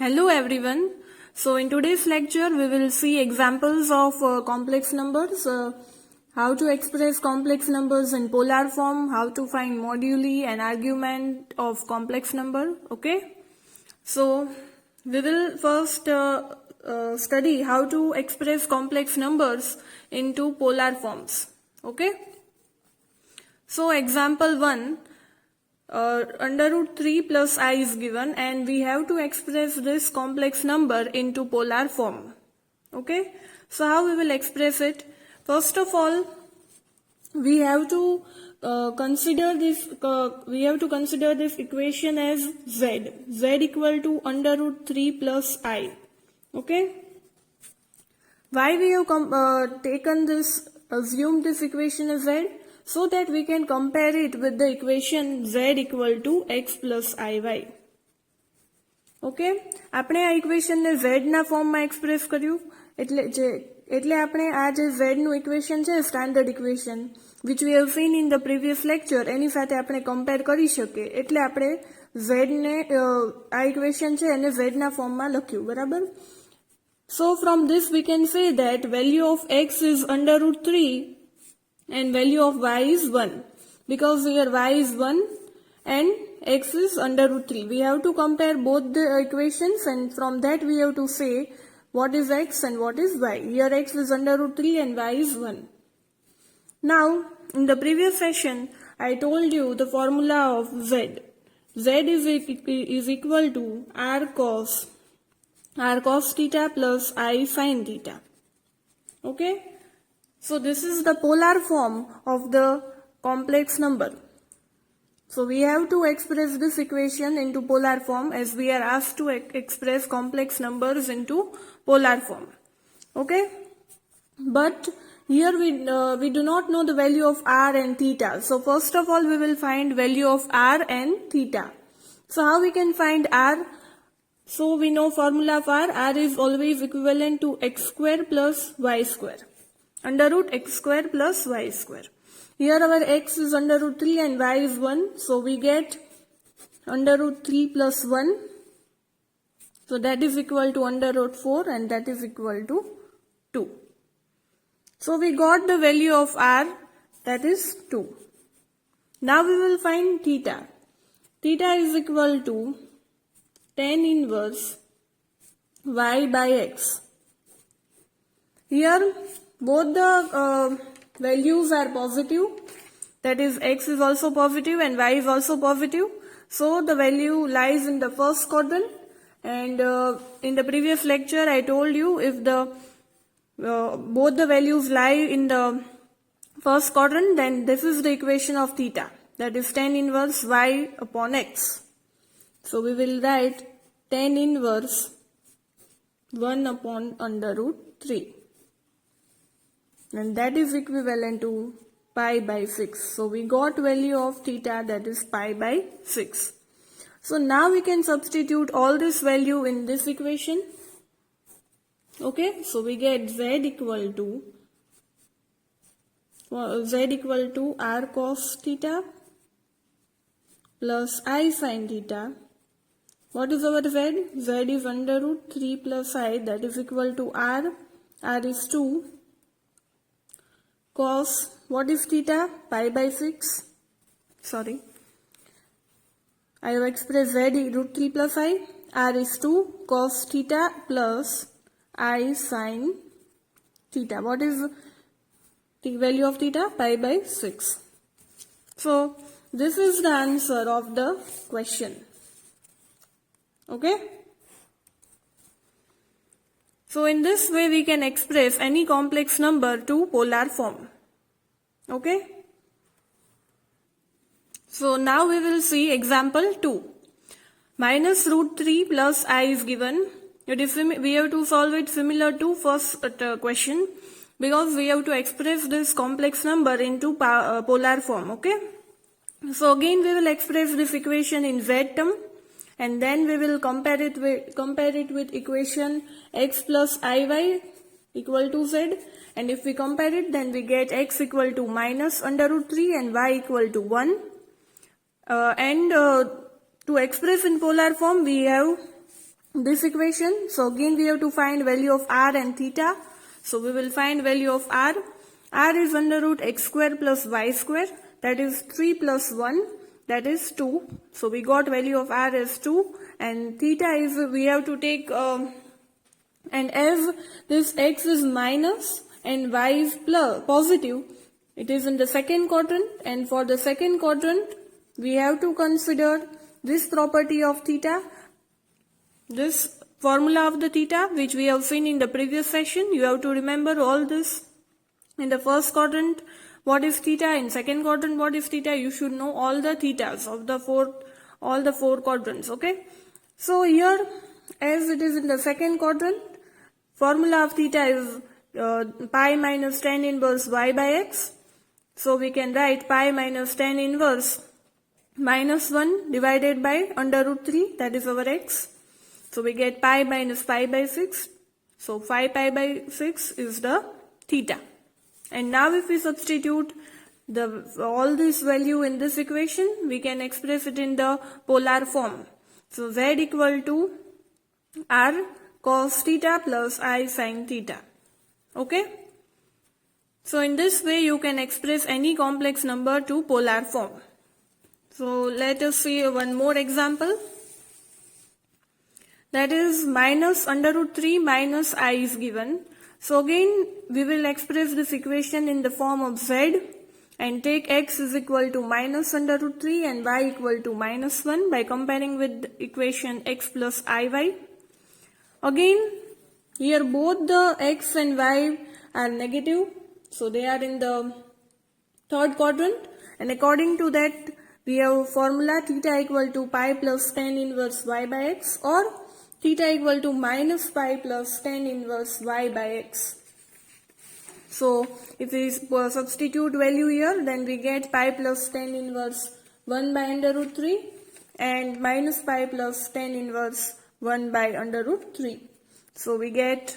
Hello everyone. So in today's lecture we will see examples of complex numbers, how to express complex numbers in polar form, how to find moduli and argument of complex number. Okay. So we will first study how to express complex numbers into polar forms. Okay. So example 1. Under root 3 plus I is given and we have to express this complex number into polar form. Okay, so how we will express it? First of all, we have to consider this equation as z equal to under root 3 plus I. Okay, why we have assumed this equation as z? So that we can compare it with the equation z equal to x plus iy. Okay, આપણે આ ઇક્વેશનને z ના ફોર્મમાં express કર્યું એટલે આપણે આ જે z નું ઇક્વેશન છે standard equation which we have seen in the previous lecture એની સાથે આપણે કમ્પેર કરી શકીએ એટલે આપણે z ને આ ઇક્વેશન છે એને z ના ફોર્મમાં લખ્યું, બરાબર. So from this we can say that value of x is under root 3 and value of y is 1 because here y is 1 and x is under root 3. We have to compare both the equations and from that we have to say what is x and what is y. Here x is under root 3 and y is 1. Now in the previous session I told you the formula of z. Z is equal to r cos theta plus I sin theta. Okay. So this is the polar form of the complex number. So we have to express this equation into polar form as we are asked to express complex numbers into polar form. Okay. But here we do not know the value of r and theta. So first of all we will find value of r and theta. So how we can find r? So we know formula of r. R is always equivalent to x square plus y square. Under root x square plus y square. Here our x is under root 3 and y is 1. So we get under root 3 plus 1. So that is equal to under root 4 and that is equal to 2. So we got the value of r, that is 2. Now we will find theta. Theta is equal to tan inverse y by x. Here both the values are positive, that is x is also positive and y is also positive. So the value lies in the first quadrant and in the previous lecture I told you if both the values lie in the first quadrant then this is the equation of theta, that is tan inverse y upon x. So we will write tan inverse 1 upon under root 3. And that is equivalent to pi by 6. So we got value of theta, that is pi by 6. So now we can substitute all this value in this equation. Okay, so we get z equal to r cos theta plus I sin theta. What is our z? Z is under root 3 plus I, that is equal to r. R is 2. Cos, what is theta? Pi by 6. Sorry. I have expressed z root 3 plus I. R is 2. Cos theta plus I sin theta. What is the value of theta? Pi by 6. So this is the answer of the question. Okay. So in this way we can express any complex number to polar form. Okay. So now we will see example 2. Minus root 3 plus I is given. We have to solve it similar to first question because we have to express this complex number into polar form. Okay. So again we will express this equation in z term. And then we will compare it with equation x plus iy equal to z. And if we compare it, then we get x equal to minus under root 3 and y equal to 1. To express in polar form, we have this equation. So again we have to find value of r and theta. So we will find value of r. R is under root x square plus y square, that is 3 plus 1, that is 2. So we got value of r as 2, and theta is, we have to take, and as this x is minus and y is positive, it is in the second quadrant, and for the second quadrant we have to consider this property of theta, this formula of the theta which we have seen in the previous session. You have to remember all this. In the first quadrant, what is theta? In second quadrant, what is theta? You should know all the thetas of all the four quadrants. Okay. So here, as it is in the second quadrant, formula of theta is pi minus tan inverse y by x. So we can write pi minus tan inverse minus 1 divided by under root 3, that is our x. So we get pi minus pi by 6. So 5 pi by 6 is the theta. And now if we substitute all this value in this equation, we can express it in the polar form. So z equal to r cos theta plus I sin theta. Okay. So in this way you can express any complex number to polar form. So let us see one more example. That is minus under root 3 minus I is given. So again we will express this equation in the form of z and take x is equal to minus under root 3 and y equal to minus 1 by comparing with equation x plus iy. Again here both the x and y are negative, so they are in the third quadrant, and according to that we have formula theta equal to pi plus tan inverse y by x, or theta equal to minus pi plus tan inverse y by x. So if we substitute value here, then we get pi plus tan inverse 1 by under root 3 and minus pi plus tan inverse 1 by under root 3. So we get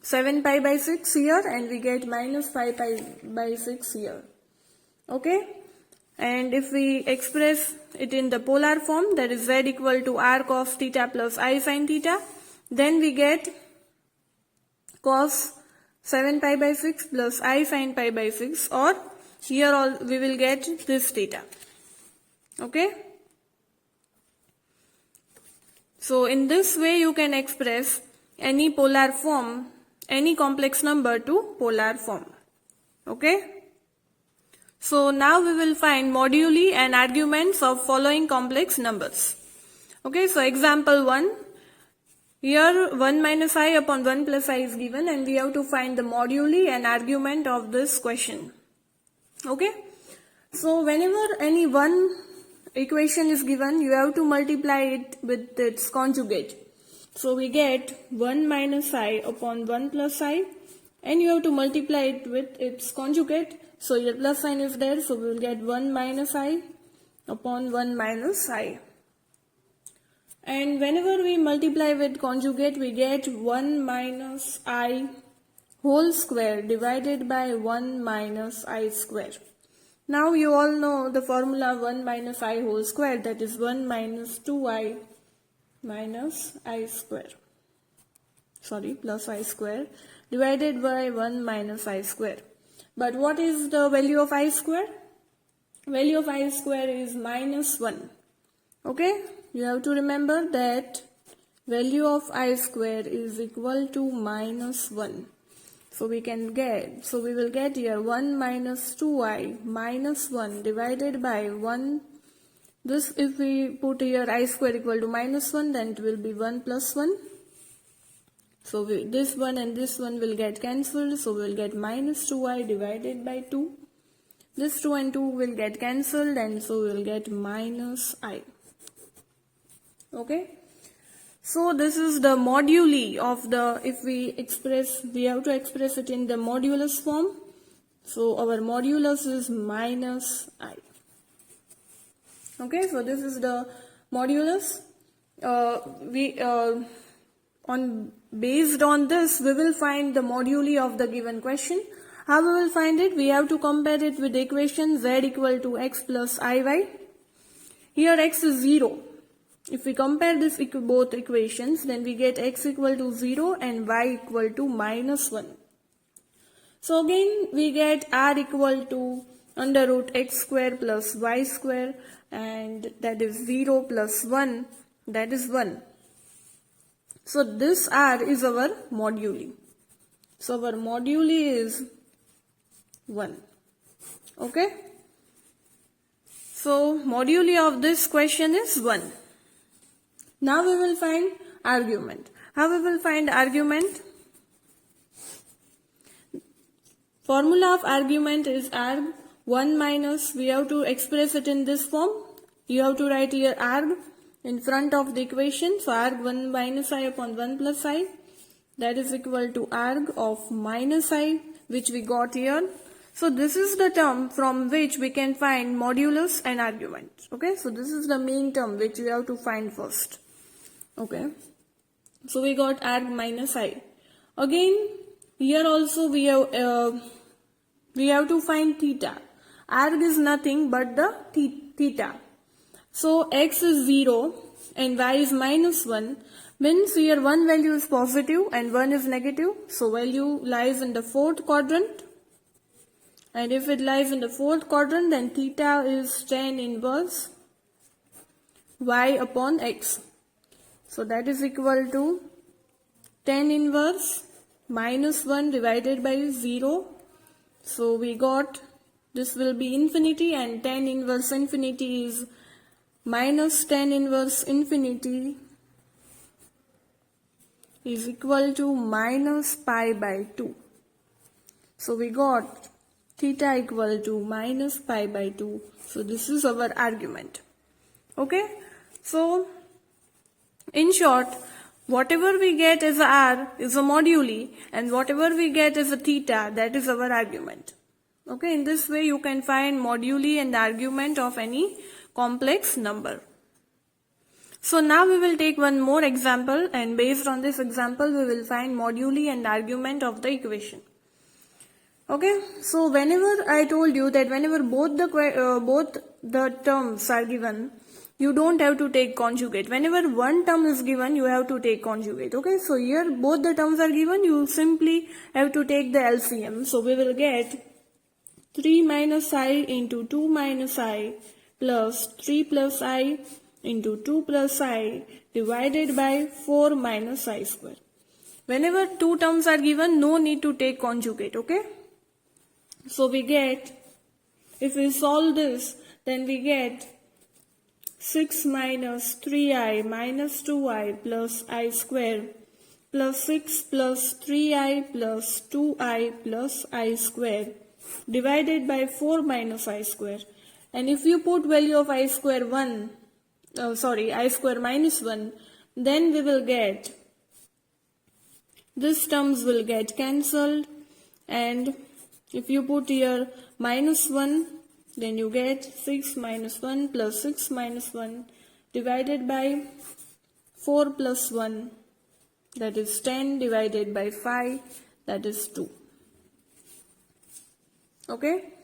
7 pi by 6 here, and we get minus 5 pi by 6 here. Okay. And if we express it in the polar form, that is z equal to r cos theta plus I sin theta, then we get cos 7 pi by 6 plus I sin pi by 6, or here all we will get this theta. Okay. So in this way you can express any polar form, any complex number to polar form. Okay. So now we will find moduli and arguments of following complex numbers. Okay, so example 1. Here 1 minus I upon 1 plus I is given, and we have to find the moduli and argument of this question. Okay, so whenever any one equation is given, you have to multiply it with its conjugate. So we get 1 minus I upon 1 plus I, and you have to multiply it with its conjugate. So your plus sign is there, so we will get 1 minus I upon 1 minus I. And whenever we multiply with conjugate, we get 1 minus I whole square divided by 1 minus I square. Now you all know the formula 1 minus I whole square, that is 1 minus 2I minus I square. Sorry, plus I square divided by 1 minus I square. But what is the value of I square? Value of I square is minus 1. Okay, you have to remember that value of I square is equal to minus 1. So we will get here 1 minus 2I minus 1 divided by 1. This, if we put here I square equal to minus 1, then it will be 1 plus 1. So this one and this one will get cancelled, so we will get minus 2I divided by 2. This 2 and 2 will get cancelled, and so we will get minus I. Okay. So this is the moduli of the, if we have to express it in the modulus form. So our modulus is minus I. Okay, so this is the modulus. Based on this, we will find the moduli of the given question. How we will find it? We have to compare it with the equation z equal to x plus iy. Here x is 0. If we compare this both equations, then we get x equal to 0 and y equal to minus 1. So again we get r equal to under root x square plus y square, and that is 0 plus 1, that is 1. So this r is our moduli. So our moduli is 1. Okay. So moduli of this question is 1. Now we will find argument. How we will find argument? Formula of argument is arg 1 minus, we have to express it in this form. You have to write here arg in front of the equation. So arg 1 minus I upon 1 plus I, that is equal to arg of minus I, which we got here. So this is the term from which we can find modulus and argument. Okay, so this is the main term which we have to find first. Okay, so we got arg minus I. Again, here also we have to find theta. Arg is nothing but the theta. So x is 0 and y is minus 1. Means here one value is positive and one is negative. So value lies in the fourth quadrant. And if it lies in the fourth quadrant, then theta is tan inverse y upon x. So that is equal to tan inverse minus 1 divided by 0. So we got, this will be infinity, and tan inverse infinity is minus tan inverse infinity is equal to minus pi by 2. So we got theta equal to minus pi by 2. So this is our argument. Okay. So in short, whatever we get as a r is a moduli, and whatever we get as a theta, that is our argument. Okay. In this way you can find moduli and argument of any complex number. So now we will take one more example, and based on this example we will find moduli and argument of the equation. Okay, so whenever I told you that whenever both the terms are given, you don't have to take conjugate. Whenever one term is given, you have to take conjugate. Okay, so here both the terms are given, you simply have to take the LCM. So we will get 3 minus I into 2 minus I plus 3 plus I into 2 plus I divided by 4 minus I square. Whenever two terms are given, no need to take conjugate. Okay. So we get, if we solve this, then we get 6 minus 3i minus 2i plus I square plus 6 plus 3i plus 2i plus I square divided by 4 minus I square. And if you put value of I square I square minus 1, then we will get, this terms will get cancelled, and if you put here minus 1, then you get 6 minus 1 plus 6 minus 1 divided by 4 plus 1, that is 10 divided by 5, that is 2. Okay.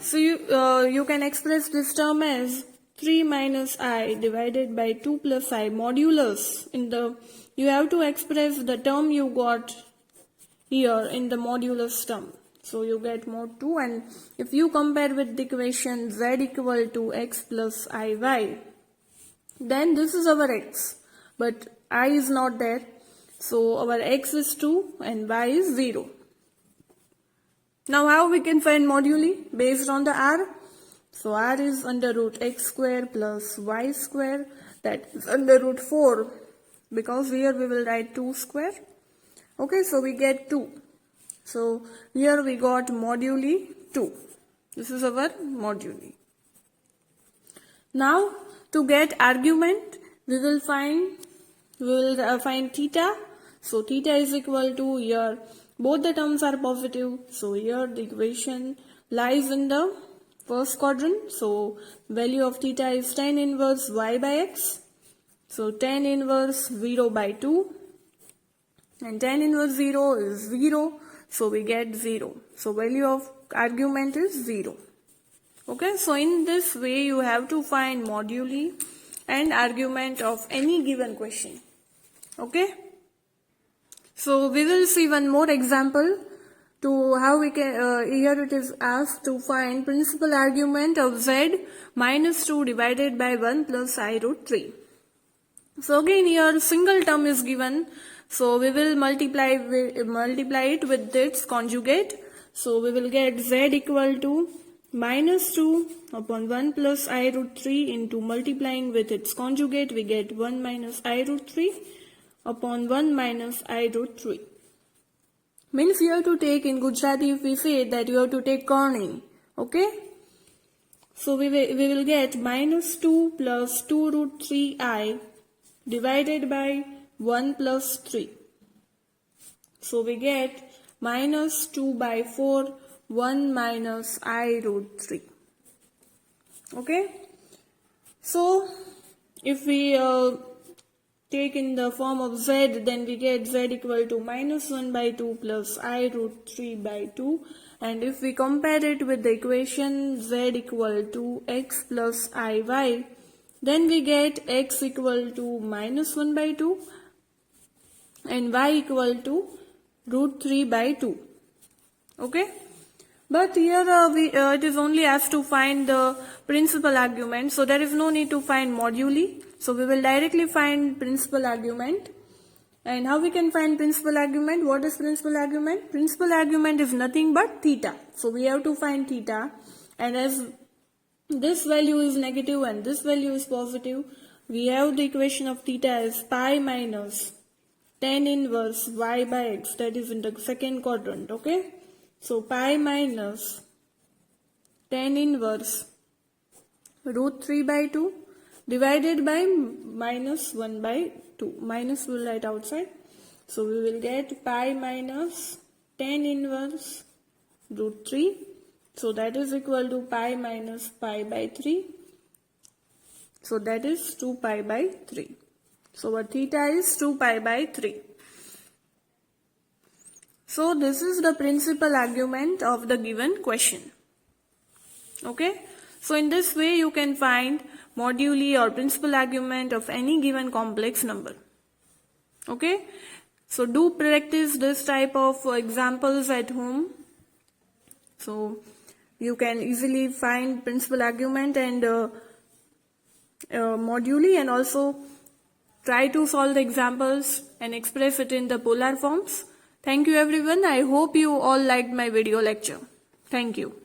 So you can express this term as 3 minus I divided by 2 plus I modulus. You have to express the term you got here in the modulus term. So you get mod 2, and if you compare with the equation z equal to x plus iy, then this is our x, but I is not there. So our x is 2 and y is 0. Now how we can find moduli based on the r? So r is under root x square plus y square, that is under root 4, because here we will write 2 square. Okay, so we get 2. So here we got moduli 2. This is our moduli. Now to get argument, we will find theta. So theta is equal to, here both the terms are positive, so here the equation lies in the first quadrant. So value of theta is tan inverse y by x. So tan inverse 0 by 2, and tan inverse 0 is 0. So we get 0. So value of argument is 0. Okay, so in this way you have to find moduli and argument of any given question. Okay? So we will see one more example to how we can, here it is asked to find principal argument of z minus 2 divided by 1 plus I root 3. So again here single term is given, so we will multiply it with its conjugate. So we will get z equal to minus 2 upon 1 plus I root 3 into multiplying with its conjugate, we get 1 minus I root 3 upon 1 minus I root 3. Means you have to take, in Gujarati if we say that you have to take Karni. Okay? So we will get minus 2 plus 2 root 3I divided by 1 plus 3. So we get minus 2 by 4, 1 minus I root 3. Okay? So if we take in the form of z, then we get z equal to minus 1 by 2 plus I root 3 by 2. And if we compare it with the equation z equal to x plus iy, then we get x equal to minus 1 by 2 and y equal to root 3 by 2. Okay? But here it is only asked to find the principal argument, so there is no need to find moduli. So we will directly find principal argument. And how we can find principal argument? What is principal argument? Principal argument is nothing but theta. So we have to find theta, and as this value is negative and this value is positive, we have the equation of theta as pi minus tan inverse y by x, that is in the second quadrant. Okay? So pi minus tan inverse root 3 by 2 divided by minus 1 by 2. Minus will write outside. So we will get pi minus tan inverse root 3. So that is equal to pi minus pi by 3. So that is 2 pi by 3. So our theta is 2 pi by 3. So this is the principal argument of the given question. Okay? So in this way you can find moduli or principal argument of any given complex number. Okay? So do practice this type of examples at home. So you can easily find principal argument and moduli, and also try to solve the examples and express it in the polar forms. Thank you everyone. I hope you all liked my video lecture. Thank you.